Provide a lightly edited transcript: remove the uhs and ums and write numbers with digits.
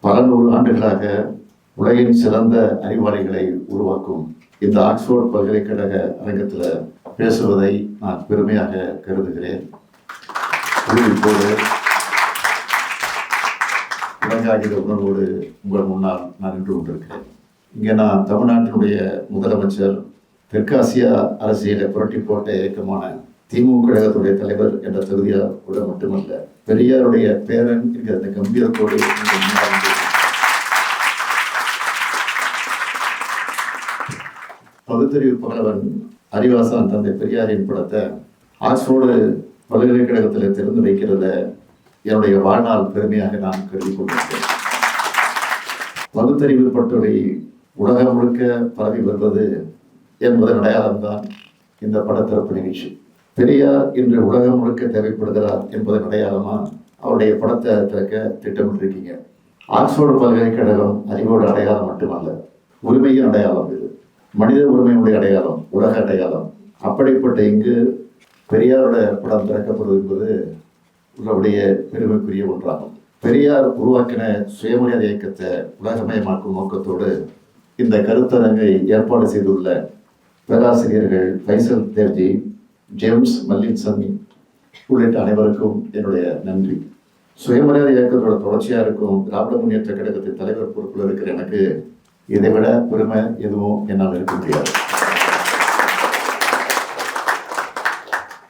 பல நூறு ஆண்டுகளாக உலகின் சிறந்த அறிவாளிகளை உருவாக்கும் இந்த ஆக்ஸ்போர்ட் பல்கலைக்கழக அரங்கத்தில் பேசுவதை நான் பெருமையாக கருதுகிறேன். இப்போது உலகாகிற உணர்வோடு உங்கள் முன்னால் நான் நின்று கொண்டிருக்கிறேன். இங்கே நான் தமிழ்நாட்டினுடைய முதலமைச்சர், தெற்காசியா அரசியலை புரட்டி போட்ட இயக்கமான திமுக கழகத்துடைய தலைவர் என்ற தகுதியால் கூட மட்டுமல்ல, பெரியாருடைய பேரன் என்கிற அந்த கம்பீரத்தோடு பகுத்தறிவு புகழவன் அறிவாசான் தந்தை பெரியாரின் படத்தை ஆக்ஸ்போர்டு பல்கலைக்கழகத்தில் திறந்து வைக்கிறத என்னுடைய வாழ்நாள் பெருமையாக நான் கருதி கொண்டிருக்கிறேன். பகுத்தறிவு பட்டுரை உலகம் முழுக்க பரவி வருவது என்பதன் அடையாளம்தான் இந்த படத்திறப்பு நிகழ்ச்சி. பெரியார் இன்று உலகம் முழுக்க தேவைப்படுகிறார் என்பதன் அடையாளமா அவருடைய படத்தை திறக்க திட்டமிட்டிருக்கீங்க. ஆக்ஸ்போர்டு பல்கலைக்கழகம் அறிவோட அடையாளம் மட்டுமல்ல, உரிமையின் அடையாளம். இது மனித உரிமையினுடைய அடையாளம், உலக அடையாளம். அப்படிப்பட்ட இங்கு பெரியாரோட படம் திறக்கப்படுவது என்பது உங்களுடைய பெருமைக்குரிய ஒன்றாகும். பெரியார் உருவாக்கின சுயமரியாதை இயக்கத்தை உலகமயமாக்கும் நோக்கத்தோடு இந்த கருத்தரங்கை ஏற்பாடு செய்துள்ள பேராசிரியர்கள் ஃபைசல் தேவ்ஜி, ஜேம்ஸ் மல்லின்சன் உள்ளிட்ட அனைவருக்கும் என்னுடைய நன்றி. சுயமரியாதை இயக்கத்தோட தொடர்ச்சியாக இருக்கும் திராவிட முன்னேற்ற கழகத்தின் தலைவர் பொறுப்பில் இருக்கிற எனக்கு இதைவிட பெருமை எதுவும் என்னால் இருக்க முடியாது.